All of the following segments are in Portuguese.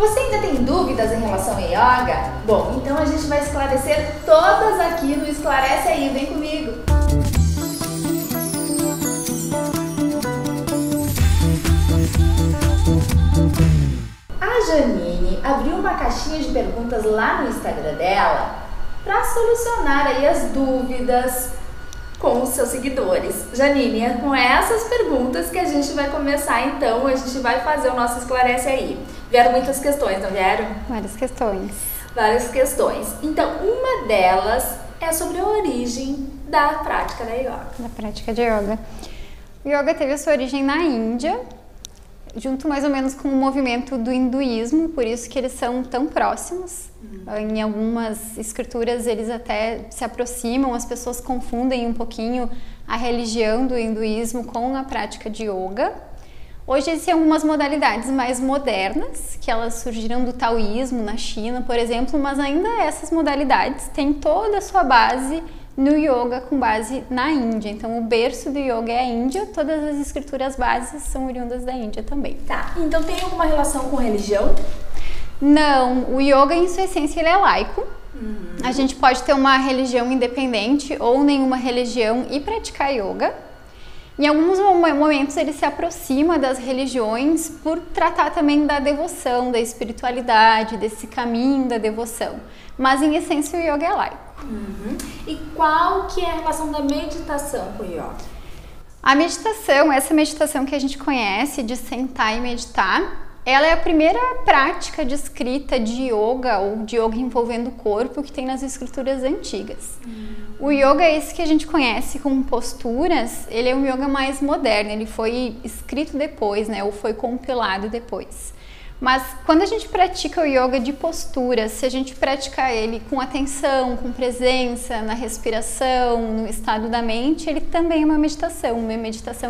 Você ainda tem dúvidas em relação a yoga? Bom, então a gente vai esclarecer todas aqui no Esclarece Aí, vem comigo! A Janine abriu uma caixinha de perguntas lá no Instagram dela para solucionar aí as dúvidas com os seus seguidores. Janine, é com essas perguntas que a gente vai começar então, a gente vai fazer o nosso Esclarece Aí. Vieram muitas questões, não vieram? Várias questões. Várias questões. Então, uma delas é sobre a origem da prática da yoga. Da prática de yoga. O yoga teve a sua origem na Índia, junto mais ou menos com o movimento do hinduísmo, por isso que eles são tão próximos. Em algumas escrituras eles até se aproximam, as pessoas confundem um pouquinho a religião do hinduísmo com a prática de yoga. Hoje existem algumas modalidades mais modernas, que elas surgiram do taoísmo na China, por exemplo, mas ainda essas modalidades têm toda a sua base no yoga com base na Índia. Então o berço do yoga é a Índia, todas as escrituras bases são oriundas da Índia também. Tá, então tem alguma relação com religião? Não, o yoga em sua essência ele é laico. A gente pode ter uma religião independente ou nenhuma religião e praticar yoga. Em alguns momentos ele se aproxima das religiões por tratar também da devoção, da espiritualidade, desse caminho da devoção. Mas em essência o yoga é laico. E qual que é a relação da meditação com o yoga? A meditação, essa meditação que a gente conhece de sentar e meditar, ela é a primeira prática descrita de yoga ou de yoga envolvendo o corpo que tem nas escrituras antigas. O yoga, esse que a gente conhece com posturas, ele é um yoga mais moderno, ele foi escrito depois, né, ou foi compilado depois. Mas quando a gente pratica o yoga de posturas, se a gente praticar ele com atenção, com presença, na respiração, no estado da mente, ele também é uma meditação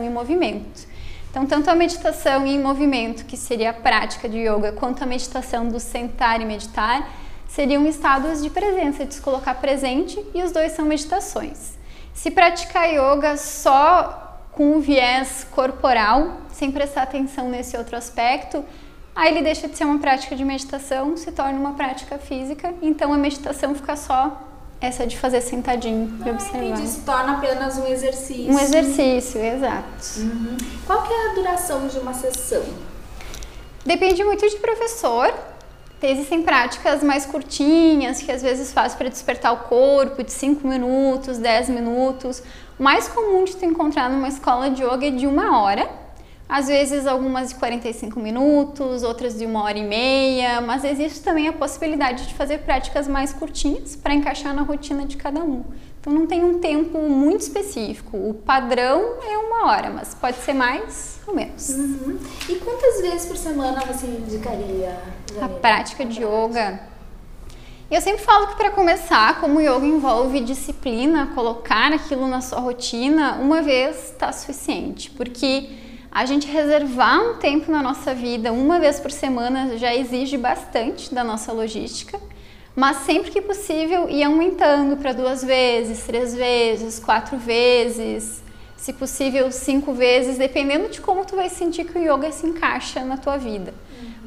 em movimento. Então, tanto a meditação em movimento, que seria a prática de yoga, quanto a meditação do sentar e meditar, seriam estados de presença, de se colocar presente, e os dois são meditações. Se praticar yoga só com o viés corporal, sem prestar atenção nesse outro aspecto, aí ele deixa de ser uma prática de meditação, se torna uma prática física, então a meditação fica só essa de fazer sentadinho e observar. Entendi, se torna apenas um exercício. Um exercício, exato. Qual que é a duração de uma sessão? Depende muito de professor. Existem práticas mais curtinhas, que às vezes faz para despertar o corpo, de 5 minutos, 10 minutos. O mais comum de tu encontrar numa escola de yoga é de 1 hora. Às vezes algumas de 45 minutos, outras de 1h30, mas existe também a possibilidade de fazer práticas mais curtinhas para encaixar na rotina de cada um. Então não tem um tempo muito específico, o padrão é 1 hora, mas pode ser mais ou menos. E quantas vezes por semana você indicaria a prática de yoga? Eu sempre falo que para começar, como o yoga envolve disciplina, colocar aquilo na sua rotina, uma vez está suficiente, porque a gente reservar um tempo na nossa vida, uma vez por semana, já exige bastante da nossa logística, mas sempre que possível ir aumentando para 2 vezes, 3 vezes, 4 vezes, se possível 5 vezes, dependendo de como tu vai sentir que o yoga se encaixa na tua vida.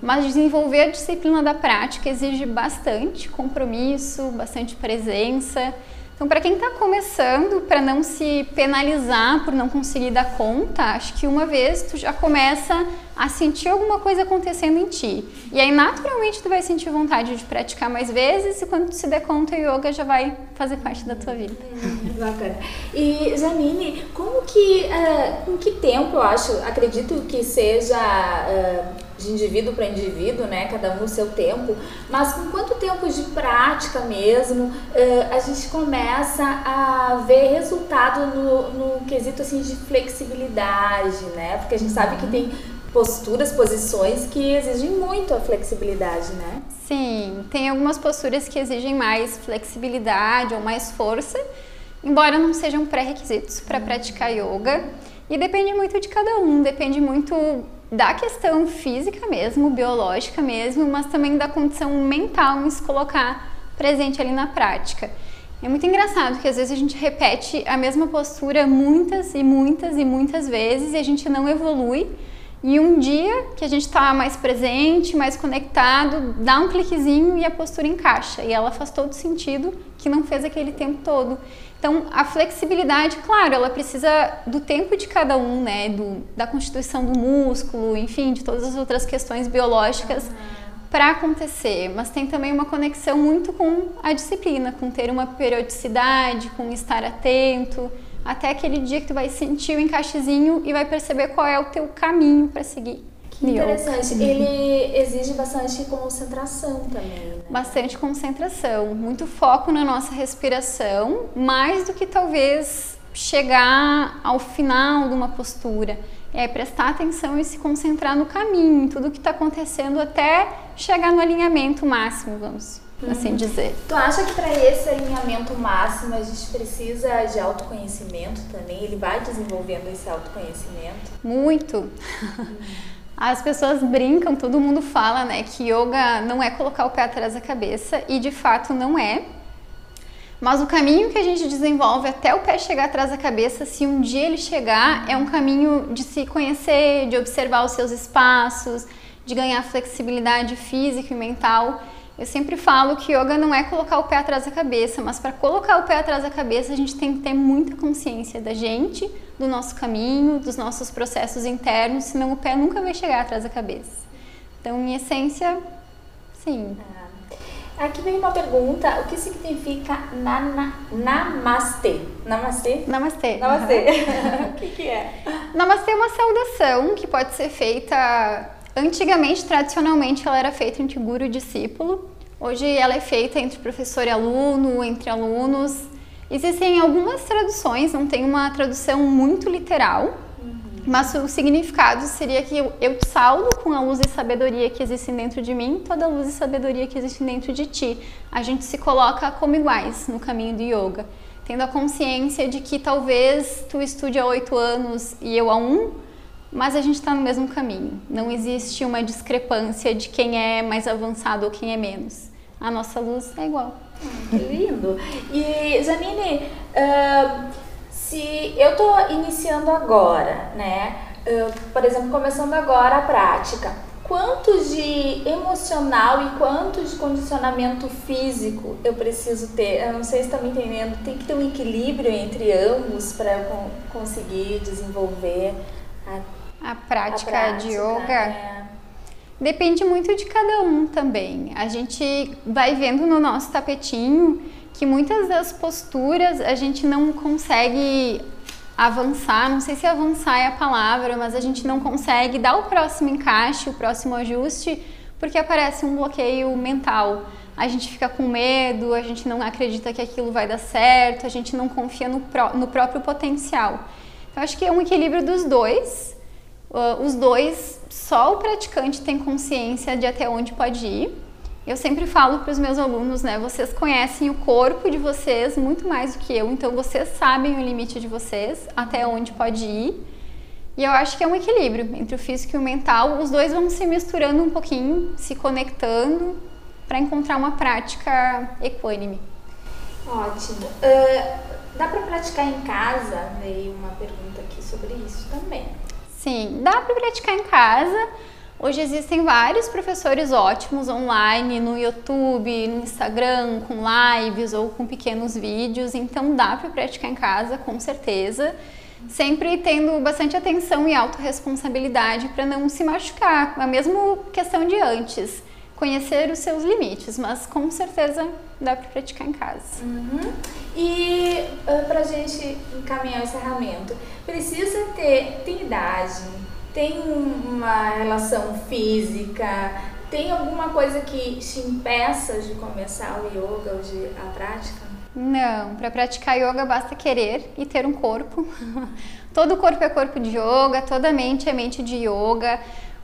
Mas desenvolver a disciplina da prática exige bastante compromisso, bastante presença. Então, para quem está começando, para não se penalizar por não conseguir dar conta, acho que uma vez tu já começa a sentir alguma coisa acontecendo em ti. E aí, naturalmente, tu vai sentir vontade de praticar mais vezes e quando tu se der conta, o yoga já vai fazer parte da tua vida. Bacana. E, Janine, com que tempo, eu acredito que seja de indivíduo para indivíduo, né? Cada um o seu tempo, mas com quanto tempo de prática mesmo a gente começa a ver resultado no quesito assim de flexibilidade, né? Porque a gente sabe que tem posturas, posições que exigem muito a flexibilidade, né? Sim, tem algumas posturas que exigem mais flexibilidade ou mais força, embora não sejam pré-requisitos para praticar yoga, e depende muito de cada um, depende muito da questão física mesmo, biológica mesmo, mas também da condição mental em se colocar presente ali na prática. É muito engraçado que às vezes a gente repete a mesma postura muitas e muitas e muitas vezes e a gente não evolui. E um dia que a gente está mais presente, mais conectado, dá um cliquezinho e a postura encaixa. E ela faz todo sentido que não fez aquele tempo todo. Então, a flexibilidade, claro, ela precisa do tempo de cada um, né? Da constituição do músculo, enfim, de todas as outras questões biológicas para acontecer. Mas tem também uma conexão muito com a disciplina, com ter uma periodicidade, com estar atento, até aquele dia que tu vai sentir o encaixezinho e vai perceber qual é o teu caminho para seguir. Que interessante. Ele exige bastante concentração também, né? Bastante concentração, muito foco na nossa respiração, mais do que talvez chegar ao final de uma postura. É prestar atenção e se concentrar no caminho, em tudo que está acontecendo até chegar no alinhamento máximo, vamos assim dizer. Tu acha que para esse alinhamento máximo a gente precisa de autoconhecimento também? Ele vai desenvolvendo esse autoconhecimento? Muito! As pessoas brincam, todo mundo fala, né, que yoga não é colocar o pé atrás da cabeça, e de fato não é. Mas o caminho que a gente desenvolve até o pé chegar atrás da cabeça, se um dia ele chegar, é um caminho de se conhecer, de observar os seus espaços, de ganhar flexibilidade física e mental. Eu sempre falo que yoga não é colocar o pé atrás da cabeça, mas para colocar o pé atrás da cabeça a gente tem que ter muita consciência da gente, do nosso caminho, dos nossos processos internos, senão o pé nunca vai chegar atrás da cabeça. Então, em essência, sim. Aqui vem uma pergunta, o que significa namastê? Namastê? Namastê. Namastê. O que é? Namastê é uma saudação que pode ser feita, antigamente, tradicionalmente, ela era feita entre guru e discípulo. Hoje ela é feita entre professor e aluno, entre alunos. Existem algumas traduções, não tem uma tradução muito literal, mas o significado seria que eu te saldo com a luz e sabedoria que existem dentro de mim, toda a luz e sabedoria que existe dentro de ti. A gente se coloca como iguais no caminho do yoga, tendo a consciência de que talvez tu estude há 8 anos e eu há 1, mas a gente está no mesmo caminho. Não existe uma discrepância de quem é mais avançado ou quem é menos. A nossa luz é igual. Que lindo! E, Janine, se eu estou iniciando agora, né? Por exemplo, começando agora a prática, quanto de emocional e quanto de condicionamento físico eu preciso ter? Eu não sei se está me entendendo. Tem que ter um equilíbrio entre ambos para eu conseguir desenvolver a prática de yoga. Depende muito de cada um também. A gente vai vendo no nosso tapetinho que muitas das posturas a gente não consegue avançar, não sei se avançar é a palavra, mas a gente não consegue dar o próximo encaixe, o próximo ajuste, porque aparece um bloqueio mental. A gente fica com medo, a gente não acredita que aquilo vai dar certo, a gente não confia no próprio potencial. Então, acho que é um equilíbrio dos dois. Os dois, só o praticante tem consciência de até onde pode ir. Eu sempre falo para os meus alunos, né, vocês conhecem o corpo de vocês muito mais do que eu, então vocês sabem o limite de vocês, até onde pode ir. E eu acho que é um equilíbrio entre o físico e o mental, os dois vão se misturando um pouquinho, se conectando para encontrar uma prática equânime. Ótimo. Dá para praticar em casa? Veio uma pergunta aqui sobre isso também. Sim, dá para praticar em casa. Hoje existem vários professores ótimos online, no YouTube, no Instagram, com lives ou com pequenos vídeos, então dá para praticar em casa, com certeza. Sempre tendo bastante atenção e autorresponsabilidade para não se machucar, a mesma questão de antes, conhecer os seus limites, mas com certeza dá para praticar em casa. E para a gente encaminhar o encerramento, precisa tem idade, tem uma relação física, tem alguma coisa que te impeça de começar o yoga ou a prática? Não, para praticar yoga basta querer e ter um corpo. Todo corpo é corpo de yoga, toda mente é mente de yoga.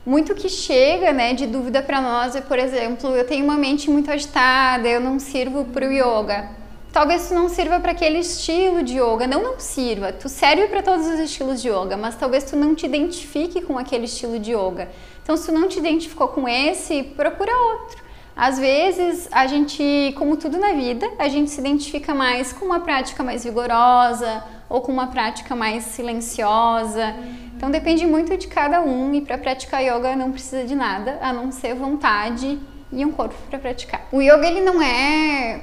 Muito que chega, né, de dúvida para nós é, por exemplo, eu tenho uma mente muito agitada, eu não sirvo para o yoga. Talvez tu não sirva para aquele estilo de yoga, não sirva, tu serve para todos os estilos de yoga, mas talvez tu não te identifique com aquele estilo de yoga. Então, se tu não te identificou com esse, procura outro. Às vezes, a gente, como tudo na vida, a gente se identifica mais com uma prática mais vigorosa ou com uma prática mais silenciosa. Então depende muito de cada um, e para praticar yoga não precisa de nada, a não ser vontade e um corpo para praticar. O yoga, ele não é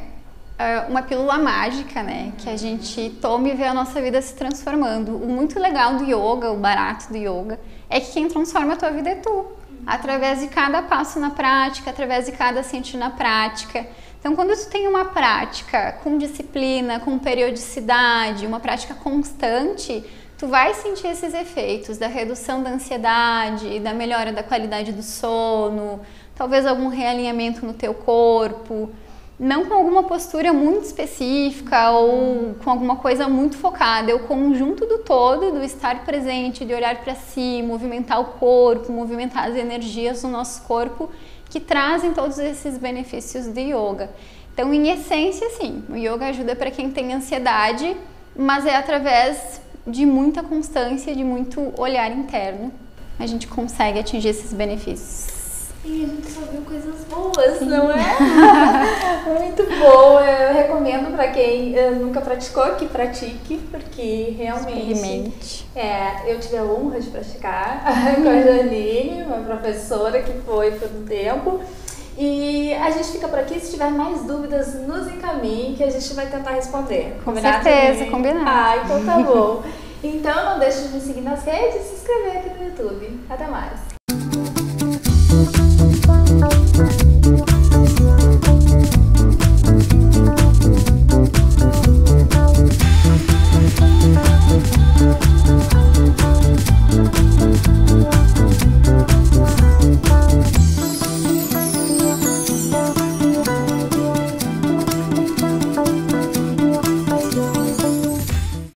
uma pílula mágica, né, que a gente toma e vê a nossa vida se transformando. O muito legal do yoga, o barato do yoga, é que quem transforma a tua vida é tu, através de cada passo na prática, através de cada sentir na prática. Então, quando tu tem uma prática com disciplina, com periodicidade, uma prática constante, tu vai sentir esses efeitos da redução da ansiedade, da melhora da qualidade do sono, talvez algum realinhamento no teu corpo, não com alguma postura muito específica ou com alguma coisa muito focada, é o conjunto do todo, do estar presente, de olhar para si, movimentar o corpo, movimentar as energias do nosso corpo, que trazem todos esses benefícios de yoga. Então, em essência, sim, o yoga ajuda para quem tem ansiedade, mas é através de muita constância, de muito olhar interno, a gente consegue atingir esses benefícios. E a gente só viu coisas boas, não é? Muito bom. Eu recomendo para quem nunca praticou que pratique, porque realmente Experimente. Eu tive a honra de praticar com a Janine, uma professora que foi por um tempo. E a gente fica por aqui. Se tiver mais dúvidas, nos encaminhe que a gente vai tentar responder. Com certeza, combinado. Então tá bom. Então não deixe de me seguir nas redes e se inscrever aqui no YouTube. Até mais.